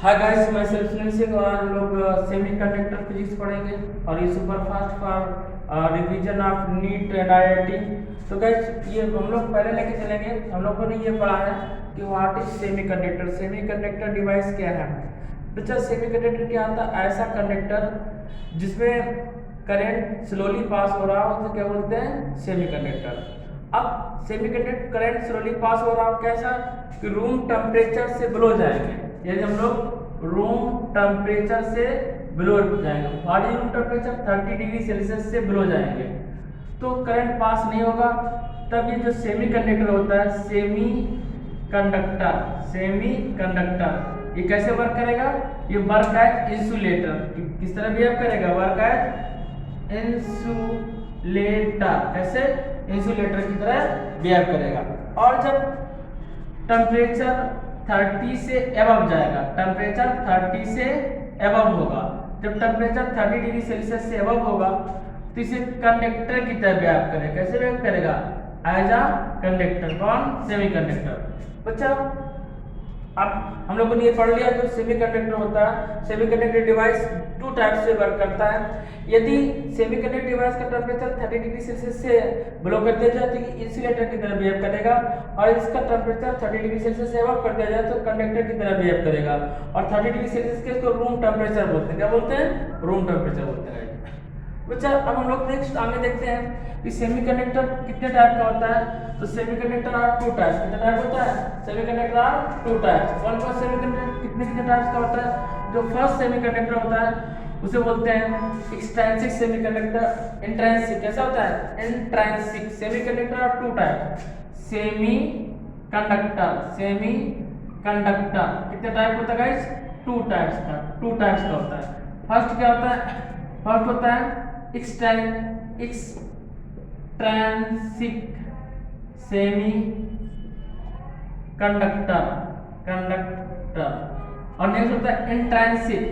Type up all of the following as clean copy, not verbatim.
Hi guys, मैं self Singh और हम लोग सेमी कंडक्टर फिजिक्स पढ़ेंगे और ये super fast for revision of neat and IIT. तो गाइस ये हम लोग पहले लेके चलेंगे। हम लोगों ने ये पढ़ा है कि what is semi conductor. Semi conductor device क्या है। बच्चा सेमी कंडक्टर क्या होता है? ऐसा कंडक्टर जिसमें करंट स्लोली पास हो रहा हो, उसे क्या बोलते हैं? Semi conductor. अब semi conductor current slowly pass हो रहा हो कैसा कि रूम टेम्परेचर से बिलो जाएंगे। यदि हम लोग रूम टेम्परेचर से बिलो जाएंगे, what is room temperature? 30 degree Celsius से बिलो जाएंगे तो करंट पास नहीं होगा। तब ये जो सेमी कंडक्टर होता है, सेमी कंडक्टर ये कैसे वर्क करेगा? ये वर्क एज इंसुलेटर। किस तरह बिहेव करेगा? Work as insulator. कैसे? इंसुलेटर की तरह बिहेव करेगा। और जब टेम्परेचर 30 से एबव जाएगा, टेम्परेचर 30 से एबव होगा, जब टेम्परेचर 30 डिग्री सेल्सियस से एबव होगा तो इसे कंडक्टर की तरह बिहेव करेगा। कैसे बिहेव करेगा? As a conductor. कौन? Semiconductor. बच्चा अब हम लोगों ने ये पढ़ लिया जो सेमी कंडक्टर होता है। Semiconductor device two type से वर्क करता है। यदि सेमी कंडक्टर डिवाइस का टेम्परेचर 30 डिग्री सेल्सियस से बिलो कर दिया जाए तो ये इंसुलेटर की तरह बिहेव करेगा, और इसका टेम्परेचर 30 डिग्री सेल्सियस से अबव कर दिया जाए तो कंडक्टर की तरह बिहेव करेगा। और 30 डिग्री सेल्सियस के इसको रूम टेम्परेचर बोलते हैं। क्या बोलते हैं? रूम टेम्परेचर बोलते हैं। बच्चा अब हम लोग नेक्स्ट आगे देखते हैं कि सेमीकंडक्टर कितने टाइप का होता है। तो सेमीकंडक्टर आर टू टाइप। कितने टाइप होता है? Semiconductor are two type. कौन कौन सेमीकंडक्टर कितने कितने टाइप्स का होता है? जो फर्स्ट सेमीकंडक्टर होता है उसे बोलते हैं एक्सट्रिंसिक सेमीकंडक्टर। इंट्रिंसिक कैसा होता है? Intrinsic. Semiconductor are two type. Semiconductor कितने टाइप होता है गाइस? टू टाइप्स का होता है। फर्स्ट क्या होता है? फर्स्ट होता है एक्सट्रिंसिक सेमी कंडक्टर और नेक्स्ट होता है इंट्रिंसिक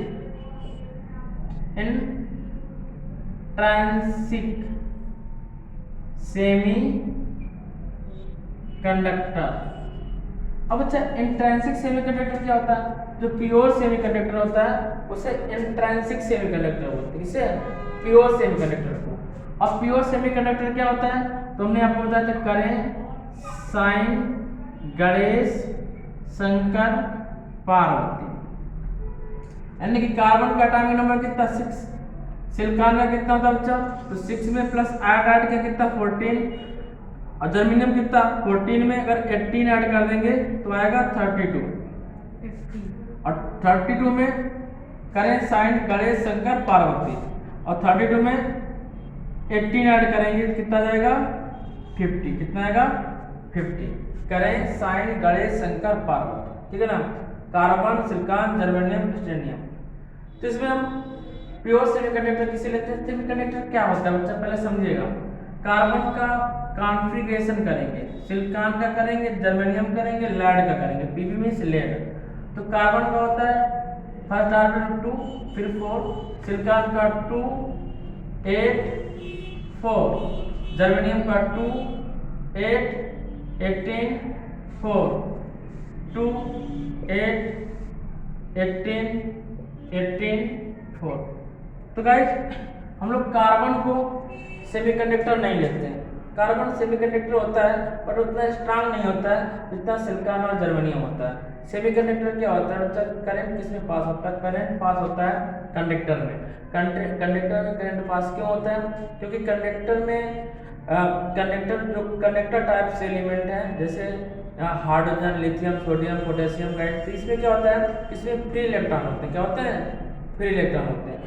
सेमी कंडक्टर। अब अच्छा इंट्रिंसिक सेमीकंडक्टर क्या होता है? जो प्योर सेमीकंडक्टर होता है उसे इंट्रिंसिक सेमीकंडक्टर बोलते हैं। किसे? प्योर सेमीकंडक्टर को। अब प्योर सेमीकंडक्टर क्या होता है? तो हमने आपको बताया था करें साइन गणेश शंकर पार्वती, यानी कि कार्बन का एटॉमिक नंबर कितना? 6। सिलिकॉन का कितना होता है बच्चा? तो 6 में प्लस आयोडाइड का कितना? 14। और जर्मेनियम कितना? 14 में अगर 18 ऐड कर देंगे तो आएगा 32। और 32 में करें साइन गणेश शंकर पार्वती, और 32 में 18 ऐड करेंगे तो कितना जाएगा? 50। कितना आएगा? 50। करें साइन गणेश शंकर पार्वती। ठीक है ना? Carbon, silicon, germanium, titanium. तो इसमें हम प्योर सेमीकंडक्टर किसे लेते हैं? सेमीकंडक्टर क्या होता है बच्चा पहले समझिएगा। कार्बन का कॉन्फ़िगरेशन करेंगे, सिलिकॉन का करेंगे, जर्मेनियम करेंगे, लेड का करेंगे। PB means lead. तो कार्बन का होता है फर्स्ट ऑर्बिटल 2 फिर 4, सिलिकॉन का 2 8 4, जर्मेनियम का 2 8 18 4, 2 8 18 18 4। तो गाइस हम लोग कार्बन को सेमीकंडक्टर नहीं लेते हैं। कार्बन सेमीकंडक्टर होता है बट उतना स्ट्रांग नहीं होता है जितना सिलिकॉन और जर्मेनियम होता है। सेमीकंडक्टर क्या होता है बच्चा? करंट किसमें पास होता है? करंट पास होता है कंडक्टर में। कंडक्टर में करंट पास क्यों होता है? क्योंकि कंडक्टर में कंडक्टर टाइप से एलिमेंट है, जैसे hydrogen, lithium, sodium, potassium, guys. तो इसमें क्या होता है? इसमें फ्री इलेक्ट्रॉन होते हैं। क्या होते हैं? फ्री इलेक्ट्रॉन होते हैं।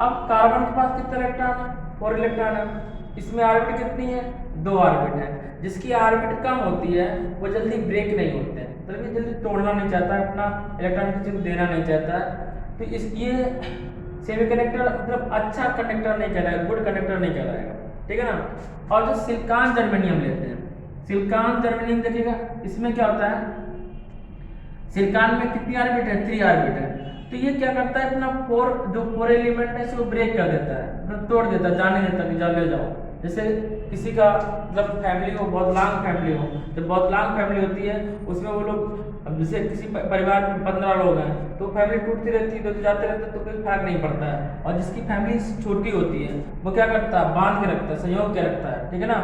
अब कार्बन के पास कितने इलेक्ट्रॉन है? 4 इलेक्ट्रॉन है। इसमें ऑर्बिट कितनी है? 2 ऑर्बिट है। जिसकी ऑर्बिट कम होती है वो जल्दी ब्रेक नहीं होते हैं, तो ये जल्दी तोड़ना नहीं चाहता है, अपना इलेक्ट्रॉन किसी को देना नहीं चाहता है। तो इस ये सेमीकंडक्टर मतलब अच्छा कंडक्टर नहीं कहलाएगा, गुड कंडक्टर नहीं कहलाएगा। ठीक है ना? और जो सिलिकॉन जर्मेनियम लेते हैं, सिलिकॉन जर्मेनियम देखिएगा इसमें क्या होता है? सिलिकॉन में कितनी ऑर्बिट है? 3 ऑर्बिट है। तो ये क्या करता है? अपना 4 एलिमेंट है इसको ब्रेक कर देता है, मतलब तोड़ देता है, जाने देता कि जाओ ले जाओ। जैसे किसी का मतलब फैमिली हो, बहुत लॉन्ग फैमिली हो, जब बहुत लॉन्ग फैमिली होती है उसमें वो लोग, अब जैसे किसी परिवार में 15 लोग हैं तो फैमिली टूटती रहती है, तो जाते रहते हैं तो कोई फर्क नहीं पड़ता है। और जिसकी फैमिली छोटी होती है वो क्या करता है, बांध के रखता है, संयोग के रखता है, ठीक है ना।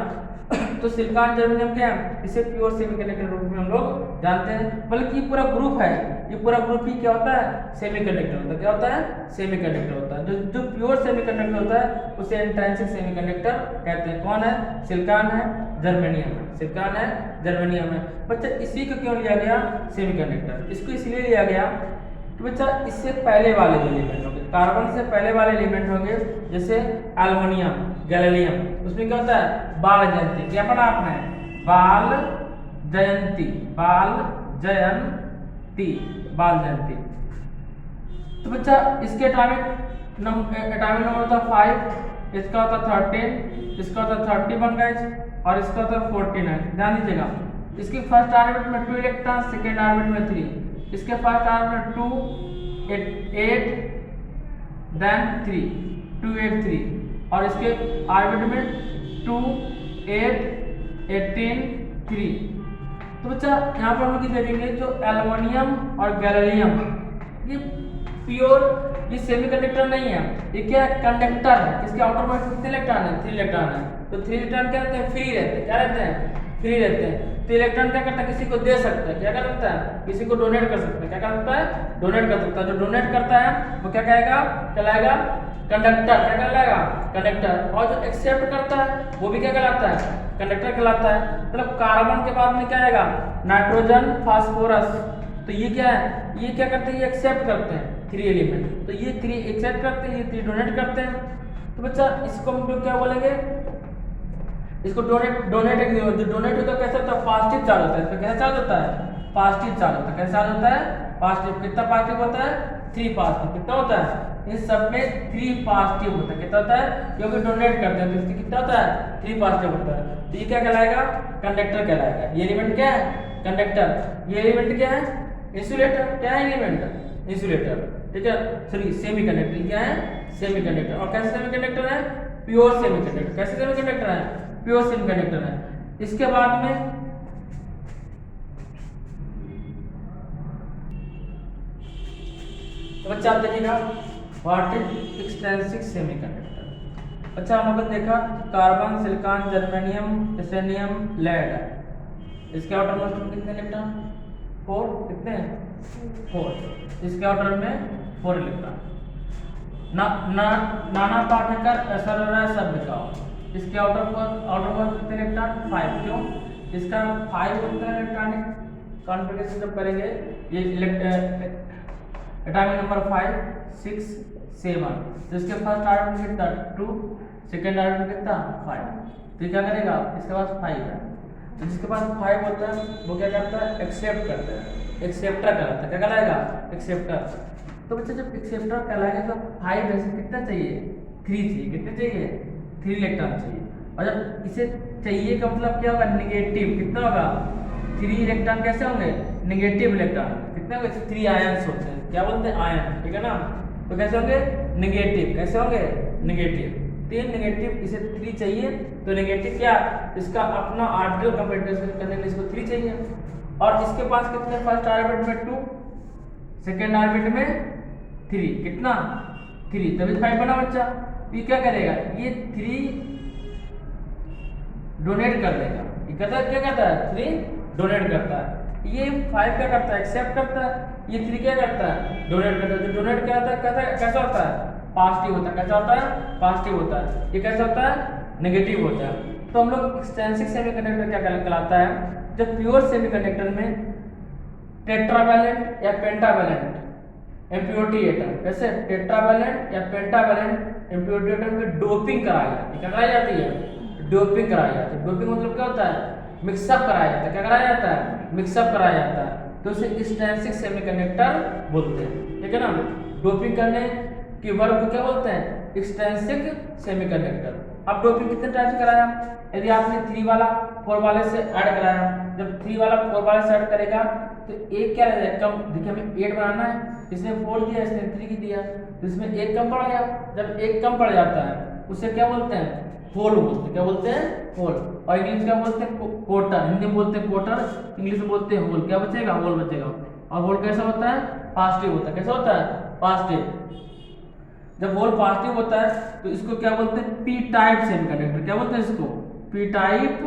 तो सिलिकॉन जर्मेनियम क्या है, इसे प्योर सेमीकंडक्टर रूप में हम लोग जानते हैं। बल्कि पूरा ग्रुप है, ये पूरा ग्रुप ही क्या होता है, सेमीकंडक्टर होता है। क्या होता है, सेमीकंडक्टर होता है। जो जो प्योर सेमीकंडक्टर होता है उसे इंट्रिंसिक सेमीकंडक्टर कहते हैं। कौन है, सिलिकॉन है, जर्मेनियम है, सिलिकॉन है, जर्मेनियम है। बच्चा इसी को क्यों लिया गया सेमीकंडक्टर, इसको इसलिए लिया गया तो बच्चा इससे पहले वाले जो एलिमेंट होंगे, कार्बन से पहले वाले एलिमेंट होंगे, जैसे एल्युमिनियम, गैलियम, उसमें क्या होता है, बाल जयंती। क्या पढ़ा आपने, बाल जयंती, बाल जयंती, बाल जयंती। तो बच्चा इसके एटॉमिक नंबर होता है 5, इसका होता है 13, इसका होता है 31 गाइस, और इसका होता है 49। ध्यान दीजिएगा, इसके फर्स्ट ऑर्बिट में 2 इलेक्ट्रॉन, सेकेंड ऑर्बिट में 3, इसके फर्स्ट ऑर्बिट में 2 8 देन 3 2 8 3, और इसके ऑर्बिट में 2 8 18 3। तो बच्चा यहाँ पर हम लोग देखेंगे जो एल्युमिनियम और गैलियम, ये प्योर, ये सेमीकंडक्टर नहीं है, ये क्या है, कंडक्टर है। इसके आउटर मोस्ट कितने इलेक्ट्रॉन है, 3 इलेक्ट्रॉन है। तो 3 इलेक्ट्रॉन क्या रहते हैं, फ्री रहते हैं। क्या रहते हैं, फ्री रहते हैं। तो इलेक्ट्रॉन क्या करता है, किसी को दे सकता है, क्या कर सकता है, किसी को डोनेट कर सकता है। क्या कर सकता है, डोनेट कर सकता है। जो डोनेट करता है वो क्या कहेगा, कहलाएगा कंडक्टर। क्या कहलाएगा, कंडक्टर। और जो एक्सेप्ट करता है वो भी क्या कहलाता है, कंडक्टर कहलाता है। मतलब कार्बन के बाद में क्या आएगा, नाइट्रोजन, फास्फोरस। तो ये क्या है, ये क्या करते हैं, ये एक्सेप्ट करते हैं 3 एलिमेंट। तो ये 3 एक्सेप्ट करते हैं, ये 3 डोनेट करते हैं। तो बच्चा इसको हम लोग क्या बोलेंगे, इसको डोनेटिंग। जो डोनेट होता है कैसा होता है, पॉजिटिव चार्ज होता है। इसमें कैसा चार्ज होता है, पॉजिटिव चार्ज होता है। कैसा चार्ज होता है, पॉजिटिव। कितना पॉजिटिव होता है, 3 पॉजिटिव। कितना होता है, इन सब में 3 पॉजिटिव होता है। कितना होता है, क्योंकि डोनेट करते हैं तो इसमें कितना होता है, 3 पॉजिटिव होता है। तो ये क्या कहलाएगा, कंडक्टर कहलाएगा। ये एलिमेंट क्या है, कंडक्टर। ये एलिमेंट क्या है, इंसुलेटर। क्या है एलिमेंट, इंसुलेटर, ठीक है, सॉरी सेमीकंडक्टर। क्या है, सेमीकंडक्टर। और कैसे सेमीकंडक्टर है, प्योर सेमीकंडक्टर। कैसे सेमीकंडक्टर है, प्योर सेमीकंडक्टर है। इसके बाद में तो बच्चा आप देखिएगा, व्हाट इज एक्सट्रिंसिक सेमीकंडक्टर। अच्छा हम लोगों ने देखा कार्बन, सिलिकॉन, जर्मेनियम, एसेनियम, लेड है। इसके आउटर मोस्ट में कितने इलेक्ट्रॉन, 4। कितने, 4। इसके आउटर में 4 इलेक्ट्रॉन। नाना पाठकर ऐसा लग रहा है सब दिखाओ। इसके आउटर मोस्ट कितने इलेक्ट्रॉन, 5। क्यों, इसका 5 होता है इलेक्ट्रॉनिक कॉन्फ़िगरेशन। जब करेंगे ये एटॉमिक नंबर 5 6 7, तो इसके फर्स्ट ऑर्बिट में कितना 2, सेकेंड ऑर्बिट में कितना 5। तो ये क्या करेगा, इसके पास 5 है। तो जिसके पास 5 होता है वो क्या करता है, एक्सेप्ट करता है, एक्सेप्टर कहलाता है। क्या कहलाएगा, एक्सेप्टर। तो बच्चे जब एक्सेप्टर कहलाएगा तो 5 में से कितना चाहिए, 3 चाहिए। कितने चाहिए, 3 इलेक्ट्रॉन चाहिए। और जब इसे चाहिए का मतलब क्या होगा, निगेटिव। कितना होगा, 3 इलेक्ट्रॉन कैसे होंगे, निगेटिव इलेक्ट्रॉन। कितने होंगे, 3 आयंस होते हैं। क्या बोलते हैं, आयन, ठीक है ना। तो कैसे होंगे, निगेटिव। कैसे होंगे, निगेटिव। 3 निगेटिव, इसे 3 चाहिए। तो निगेटिव क्या, इसका अपना ऑर्बिटल कंप्यूटेशन करने के लिए इसको 3 चाहिए। और इसके पास कितने, फर्स्ट ऑर्बिट में 2, सेकेंड ऑर्बिट में 3। कितना, 3, तभी 5 बना बच्चा। ये क्या करेगा, ये 3 डोनेट कर देगा। ये कहता है, क्या करता है, 3 डोनेट करता है। ये 5 क्या करता है, एक्सेप्ट करता है। ये 3 क्या करता है, डोनेट करता है। जो डोनेट करता है कैसा होता है, पॉजिटिव होता है। कैसा होता है, पॉजिटिव होता है। ये कैसा होता है, नेगेटिव होता है। तो हम लोग एक्सट्रिंसिक सेमीकंडक्टर क्या कहलाता है, जब प्योर सेमीकंडक्टर में टेट्रावैलेंट या पेंटावैलेंट इम्प्योरिटी एटम, जैसे टेट्रावैलेंट या पेंटावैलेंट इम्प्योरिटी एटम में डोपिंग कराई जाती है। क्या कराई जाती है, डोपिंग कराई जाती है। डोपिंग मतलब क्या होता है, मिक्सअप कराया जाता है। क्या कराया जाता है, मिक्सअप कराया जाता है। तो उसे एक्सट्रिंसिक सेमीकंडक्टर बोलते हैं, ठीक है ना। डोपिंग करने की वर्ग को क्या बोलते हैं, एक्सट्रिंसिक सेमीकंडक्टर। अब डोपिंग कितने टाइप से कराया, यदि आपने 3 वाला 4 वाले से ऐड कराया, जब 3 वाला 4 वाले से ऐड करेगा तो एक क्या रह जाएगा, कम। देखिए हमें 8 बनाना है, इसने 4 दिया, इसने 3 की दिया, तो इसमें 1 कम पड़ गया। जब 1 कम पड़ जाता है उसे क्या बोलते हैं, होल बोलते हैं। क्या बोलते हैं? होल। और इंग्लिश क्या बोलते हैं? क्वार्टर। हिंदी में बोलते हैं क्वार्टर, इंग्लिश में बोलते हैं होल। क्या बचेगा? होल बचेगा। और होल कैसा होता है? पॉजिटिव होता है। कैसा होता है? पॉजिटिव। जब होल पॉजिटिव होता है तो इसको क्या बोलते हैं? P type semiconductor. क्या बोलते हैं इसको? P type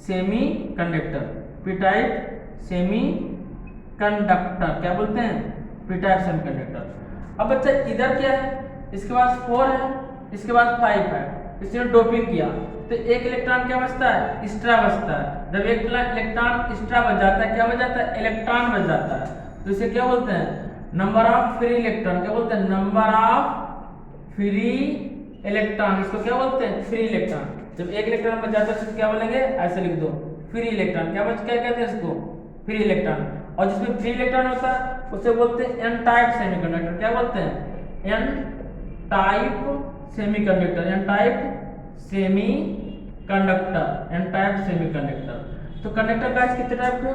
semiconductor. P type semiconductor क्या बोलते हैं? P type semiconductor. अब बच्चा इधर क्या है? इसके पास 4 है, इसके पास 5 है, इसने डोपिंग किया तो एक इलेक्ट्रॉन क्या बचता है? एक्स्ट्रा बचता है। जब एक इलेक्ट्रॉन एक्स्ट्रा बच जाता है, क्या बच जाता है? इलेक्ट्रॉन बच जाता है। तो इसे क्या बोलते हैं? Number of free electron. क्या बोलते हैं? Number of free electron. इसको क्या बोलते हैं? Free electron. जब एक इलेक्ट्रॉन बच जाता है तो क्या बोलेंगे? ऐसे लिख दो, फ्री इलेक्ट्रॉन। क्या कहते हैं इसको? Free electron. और जिसमें फ्री इलेक्ट्रॉन होता है उसे बोलते हैं एन टाइप सेमीकंडक्टर। क्या बोलते हैं? N type semiconductor. N type semiconductor. N type semiconductor. तो कंडक्टर गाइस कितने टाइप के?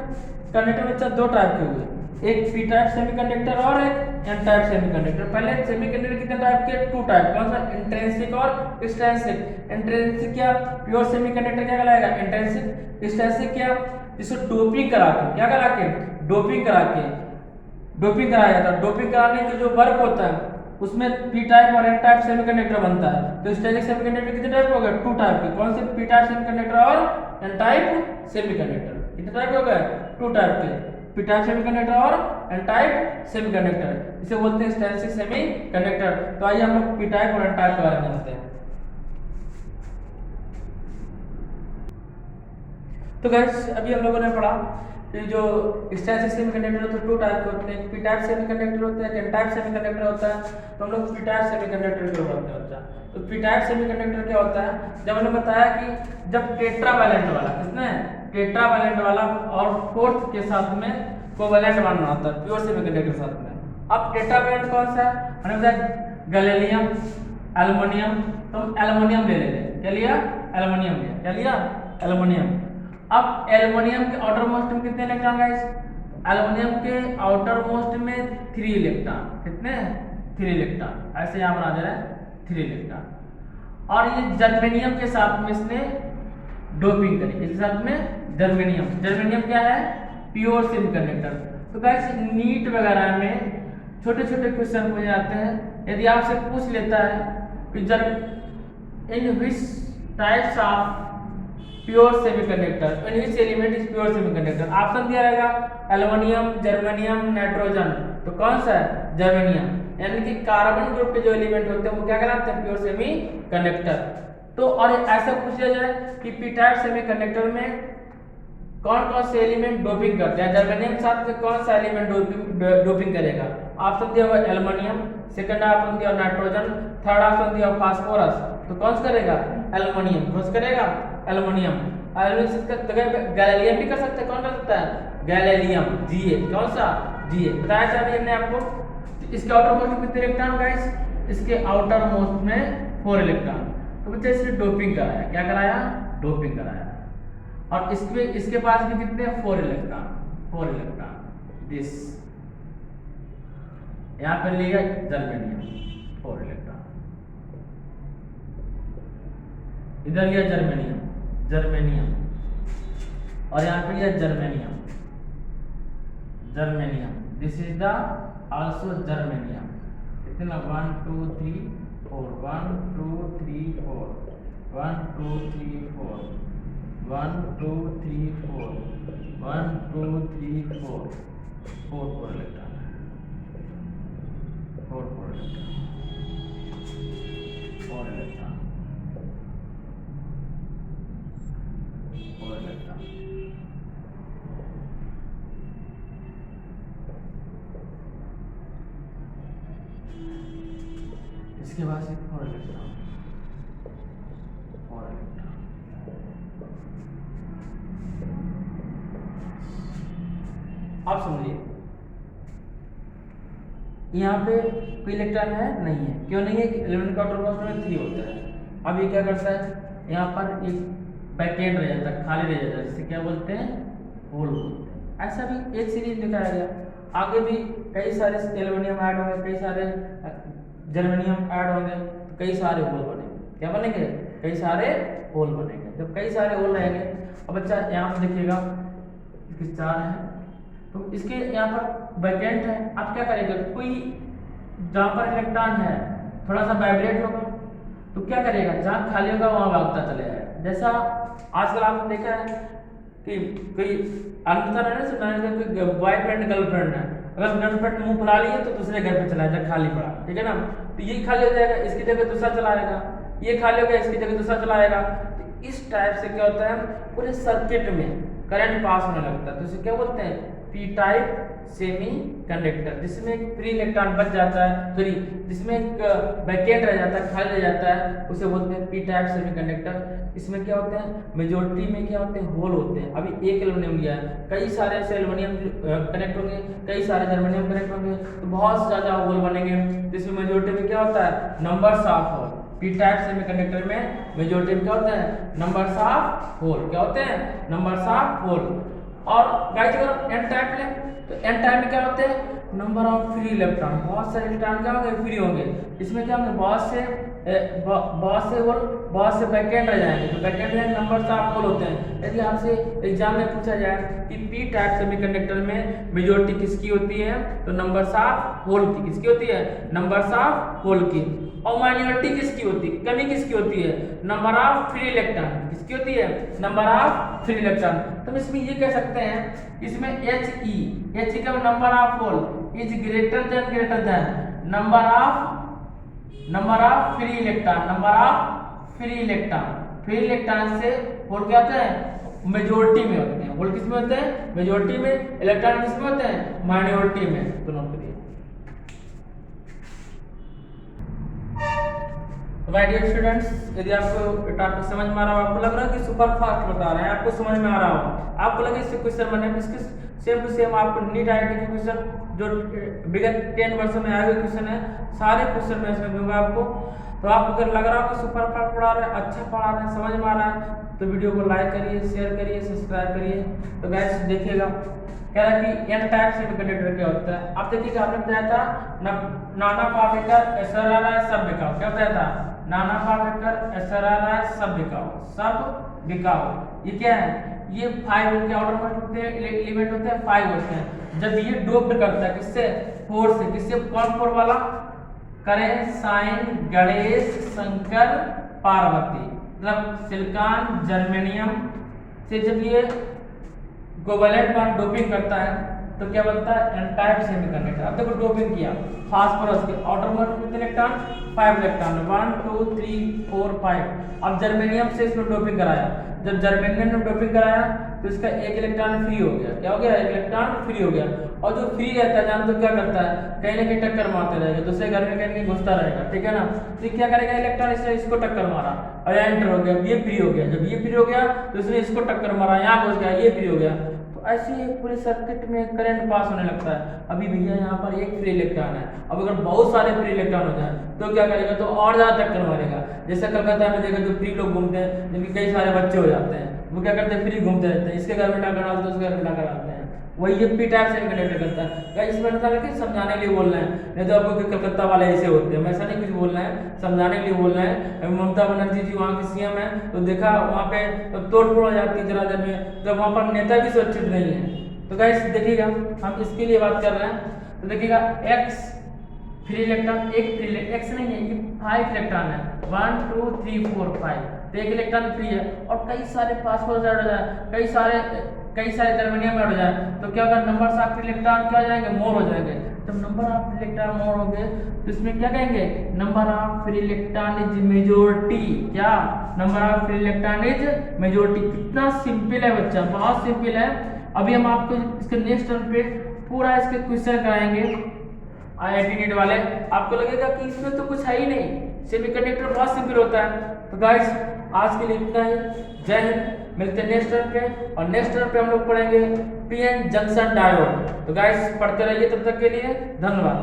कंडक्टर बच्चा 2 टाइप के हुए, एक पी टाइप सेमीकंडक्टर और एक एन टाइप सेमीकंडक्टर। पहले सेमीकंडक्टर कितने टाइप के? 2 टाइप। कौन सा? इंट्रिंसिक और एक्सट्रिंसिक। इंट्रिंसिक क्या? प्योर सेमीकंडक्टर क्या कहलाएगा? इंट्रिंसिक। एक्सट्रिंसिक क्या? जिसको डोपिंग करा के, क्या करा के? डोपिंग करा के, डोपिंग कराया जाता है। डोपिंग कराने के जो वर्क होता है उसमें पी टाइप और एन टाइप सेमीकंडक्टर बनता है। तो स्टैटिक सेमीकंडक्टर कितने टाइप हो गए? 2 टाइप के। कौन से? पी टाइप सेमीकंडक्टर और एन टाइप सेमीकंडक्टर। कितने टाइप हो गए? 2 टाइप के, पी टाइप सेमीकंडक्टर और एन टाइप सेमीकंडक्टर। इसे बोलते हैं स्टैटिक सेमीकंडक्टर। तो आइए हम लोग पी टाइप और एन टाइप के बारे में जानते हैं। तो गाइस अभी हम लोगों ने पढ़ा कि जो स्टैटिक सेमीकंडक्टर होते हैं 2 टाइप के होते हैं, पी टाइप सेमीकंडक्टर होता है, एन टाइप सेमीकंडक्टर होता है। तो हम लोग पी टाइप सेमीकंडक्टर के बारे में होता है। तो पी टाइप सेमीकंडक्टर क्या होता है? जब हमने बताया कि जब टेट्रावैलेंट वाला, किसने? टेट्रावैलेंट वाला और फोर्थ के साथ में कोवैलेंट बॉन्ड बनाता है प्योर सेमीकंडक्टर के साथ में। अब टेट्रावैलेंट कौन सा है? हमने बताया गैलियम, एल्युमिनियम। तो हम एल्युमिनियम ले लेते हैं। क्या लिया? एल्युमिनियम लिया। क्या लिया? एल्युमिनियम। अब एल्युमिनियम के आउटर मोस्ट में कितने इलेक्ट्रॉन गाइस? एल्युमिनियम के आउटर मोस्ट में 3 इलेक्ट्रॉन। कितने? 3 इलेक्ट्रॉन। ऐसे यहाँ बना दे रहे हैं 3 इलेक्ट्रॉन। और ये जर्मेनियम के साथ में इसने डोपिंग करी। इसके साथ में जर्मेनियम। जर्मेनियम क्या है? Pure semiconductor. तो गाइस नीट वगैरह में छोटे छोटे क्वेश्चन हो जाते हैं। यदि आपसे पूछ लेता है कि in which types of pure semiconductor, in which element is pure semiconductor, option दिया रहेगा एल्युमिनियम, जर्मेनियम, नाइट्रोजन। तो कौन सा है? जर्मेनियम। यानी कि कार्बन ग्रुप के जो एलिमेंट होते हैं वो क्या कहलाते हैं? Pure semiconductor. तो और ऐसा पूछा जाए कि पी टाइप सेमीकंडक्टर में कौन कौन से एलिमेंट डोपिंग करते हैं? जर्मेनियम के साथ में कौन सा एलिमेंट डोपिंग करेगा? ऑप्शन दिया हुआ एल्युमिनियम, सेकंड ऑप्शन दिया नाइट्रोजन, थर्ड ऑप्शन दिया फास्फोरस। तो कौन सा करेगा? एल्युमिनियम। कौन सा करेगा? एल्युमिनियम। गैलियम भी कर सकते हैं। कौन कर सकता है? Gallium, Ga। कौन सा? Ga बताया था अभी हमने आपको। इसके आउटर मोस्ट में कितने इलेक्ट्रॉन गाइस? इसके आउटर मोस्ट में 4 इलेक्ट्रॉन। तो बच्चे इसने डोपिंग कराया। क्या कराया? डोपिंग कराया। और इसके पास भी कितने? 4 इलेक्ट्रॉन। 4 इलेक्ट्रॉन। दिस यहाँ पे लिया जर्मेनियम 4 इलेक्ट्रॉन, इधर लिया जर्मेनियम, जर्मेनियम, और यहाँ पे लिया germanium, germanium. This is the also germanium. कितना? 1 2 3 4, 1 2 3 4, 1 2 3 4, 1 2 3 4, 1 2 3 4, 4 इलेक्ट्रॉन, 4 इलेक्ट्रॉन, 4 इलेक्ट्रॉन, 4 इलेक्ट्रॉन। इसके बाद से 4 इलेक्ट्रॉन, 4 इलेक्ट्रॉन। आप समझिए यहाँ पे कोई इलेक्ट्रॉन है? नहीं है। क्यों नहीं है? कि एलिमेंट का आउटर मोस्ट में 3 होता है। अब ये क्या करता है? यहाँ पर एक वैकेंट रह जाता है, खाली रह जाता है, जिसे क्या बोलते हैं? होल बोलते हैं। ऐसा भी एक सीरीज दिखाया गया। आगे भी कई सारे एल्युमिनियम ऐड होंगे, कई सारे जर्मेनियम ऐड होंगे, तो कई सारे होल बनेंगे। क्या बनेंगे? कई सारे होल बनेंगे। जब कई सारे होल रहेंगे, अब बच्चा यहाँ पर देखिएगा इसके 4 है, तो इसके यहाँ पर वैकेंट है। आप क्या करेंगे, कोई जहाँ पर इलेक्ट्रॉन है थोड़ा सा वाइब्रेट होगा, तो क्या करेगा, जहाँ खाली होगा वहाँ भागता चले जाएगा। जैसा आजकल आपने देखा है कि कोई अंतर है ना, कोई बॉयफ्रेंड गर्लफ्रेंड है, अगर गर्लफ्रेंड मुंह फुला लिए तो दूसरे घर पे चला जाए खाली पड़ा, ठीक है ना, तो ये खाली हो जाएगा, इसकी जगह दूसरा चलाएगा, ये खाली हो गया, इसकी जगह दूसरा चलाएगा। तो इस टाइप से क्या होता है, पूरे सर्किट में करंट पास होने लगता है। तो इसे क्या बोलते हैं, पी टाइप सेमी कंडक्टर, जिसमें एक फ्री इलेक्ट्रॉन बच जाता है, सॉरी जिसमें एक वैकेंट रह जाता है, खाली रह जाता है, उसे बोलते हैं पी टाइप सेमी कंडक्टर। इसमें क्या होते हैं, मेजोरिटी में क्या होते हैं, होल होते हैं। अभी एक एल्युमिनियम लिया है, कई सारे ऐसे एल्युमिनियम कनेक्ट होंगे, कई सारे जर्मेनियम कनेक्ट होंगे, तो बहुत ज्यादा होल बनेंगे। जिसमें मेजोरिटी में क्या होता है, numbers of hole. P type semiconductor में मेजोरिटी में क्या होता है, नंबर्स ऑफ होल। क्या होते हैं, नंबर्स ऑफ होल। और गाइस अगर एन टाइप लें तो एन टाइप में क्या होते हैं, नंबर ऑफ फ्री इलेक्ट्रॉन, बहुत सारे इलेक्ट्रॉन क्या होंगे, फ्री होंगे। इसमें क्या होंगे, बहुत से होल, बहुत से वैकेंट रह जाएंगे। तो वैकेंट में नंबर ऑफ होल होते हैं। यदि आपसे एग्जाम में पूछा जाए कि पी टाइप सेमीकंडक्टर में मेजॉरिटी किसकी होती है, तो नंबर्स ऑफ होल की। किसकी होती है, नंबर्स ऑफ होल की। और माइनॉरिटी किसकी होती है, कमी किसकी होती है, नंबर ऑफ फ्री इलेक्ट्रॉन। किसकी होती है, नंबर ऑफ फ्री इलेक्ट्रॉन। तो इसमें ये कह सकते हैं, इसमें He का number of hole is greater than number of free electron. Number of free electron से होल क्या होते हैं, मेजॉरिटी में होते हैं। होल किसमें होते हैं, मेजॉरिटी में। इलेक्ट्रॉन किसमें होते हैं, माइनॉरिटी में। तो नोट करिए। माय डियर स्टूडेंट्स, यदि आपको टॉपिक समझ में आ रहा हो, आपको लग रहा है कि सुपर फास्ट बता रहे हैं, आपको समझ में आ रहा हो, आपको लगे इससे क्वेश्चन बने, इसके सेम टू सेम आपको नीट आईआईटी के क्वेश्चन जो विगत 10 वर्षों में आए हुए क्वेश्चन है, सारे क्वेश्चन मैं इसमें दूंगा आपको। तो आपको अगर लग रहा हो कि सुपर फास्ट पढ़ा रहे हैं, अच्छा पढ़ा रहे हैं, समझ में आ रहा है, तो वीडियो को लाइक करिए, शेयर करिए, सब्सक्राइब करिए। तो गाइस देखिएगा, कह रहा है कि एन टाइप सेमीकंडक्टर क्या होता है। आप देखिएगा, आपने बताया था नाना पार्टिकल एसआरआर सब बिकाऊ। क्या बताया था, नाना पार्टिकल एसआरआर सब बिकाऊ। ये क्या है, ये 5 के ऑर्डर में होते हैं, एलिमेंट होते हैं 5 होते हैं। जब ये डोप्ड करता है किससे, 4 से, किससे, कौन 4 वाला, करें साइन गणेश शंकर पार्वती, मतलब सिलिकॉन जर्मेनियम से जब ये कोवैलेंट बॉन्ड डोपिंग करता है तो क्या बनता है, एन टाइप सेमीकंडक्टर। अब देखो डोपिंग किया फास्फोरस के आउटर मोस्ट कितने इलेक्ट्रॉन, 5 इलेक्ट्रॉन, 1 2 3 4 5। अब जर्मेनियम से इसमें डोपिंग कराया, जब जर्मेनियम में डोपिंग कराया तो इसका एक इलेक्ट्रॉन फ्री हो गया। क्या हो गया, एक इलेक्ट्रॉन फ्री हो गया। और जो फ्री रहता है जान तो क्या करता है, कहीं ना कहीं टक्कर मारते रहेगा, दूसरे घर में कहीं घुसता रहेगा, ठीक है ना। तो क्या करेगा, इलेक्ट्रॉन इसने इसको टक्कर मारा और एंटर हो गया, ये फ्री हो गया। जब ये फ्री हो गया तो इसने इसको टक्कर मारा, यहाँ घुस गया, ये फ्री हो गया। तो ऐसे ही पूरे सर्किट में करंट पास होने लगता है। अभी भैया यहाँ पर एक फ्री इलेक्ट्रॉन है, अब अगर बहुत सारे फ्री इलेक्ट्रॉन हो जाए तो क्या करेगा, तो और ज्यादा टक्कर मारेगा। जैसे कलकत्ता में देखा जो फ्री लोग घूमते हैं, जिनके कई सारे बच्चे हो जाते हैं, वो क्या करते हैं, फ्री घूमते रहते हैं, इसके घर में टक्कर डालते हैं, उसके घर में टक्कर डालते हैं। वही ये पी टाइप से कनेक्ट करता है। इसमें ऐसा नहीं समझाने के लिए बोल रहे हैं, नहीं तो आपको कलकत्ता वाले ऐसे होते हैं, ऐसा नहीं कुछ बोल रहे हैं, समझाने के लिए बोल रहे हैं। ममता बनर्जी जी वहाँ की सीएम है, तो देखा वहाँ पे तोड़ फोड़ हो जाती है जरा देर में, जब वहाँ पर नेता भी सुरक्षित नहीं है। तो गाइस देखिएगा, हम इसके लिए बात कर रहे हैं। तो देखिएगा एक्स फ्री इलेक्ट्रॉन, एक फ्री एक्स नहीं है, ये 5 इलेक्ट्रॉन है, 1 2 3 4 5। तो एक इलेक्ट्रॉन फ्री है और कई सारे फास्फोरस ऐड हो जाए, कई सारे जर्मेनियम ऐड हो जाए, तो क्या होगा, नंबर ऑफ फ्री इलेक्ट्रॉन क्या हो जाएंगे, मोर हो जाएंगे। जब number of free electron more हो गए तो इसमें क्या कहेंगे, number of free electron is majority. क्या, number of free electron is majority. कितना सिंपल है बच्चा, बहुत सिंपल है। अभी हम आपको इसके नेक्स्ट टर्न पे पूरा इसके क्वेश्चन कराएंगे आईआईटी नीट वाले। आपको लगेगा कि इसमें तो कुछ है ही नहीं, सेमीकंडक्टर बहुत सिंपल होता है। तो गाइस आज के लिए इतना ही, जय हिंद। मिलते हैं नेक्स्ट टर्न पे, और नेक्स्ट टर्न पे हम लोग पढ़ेंगे पीएन जंक्शन डायोड। तो गाइस पढ़ते रहिए, तब तक के लिए धन्यवाद।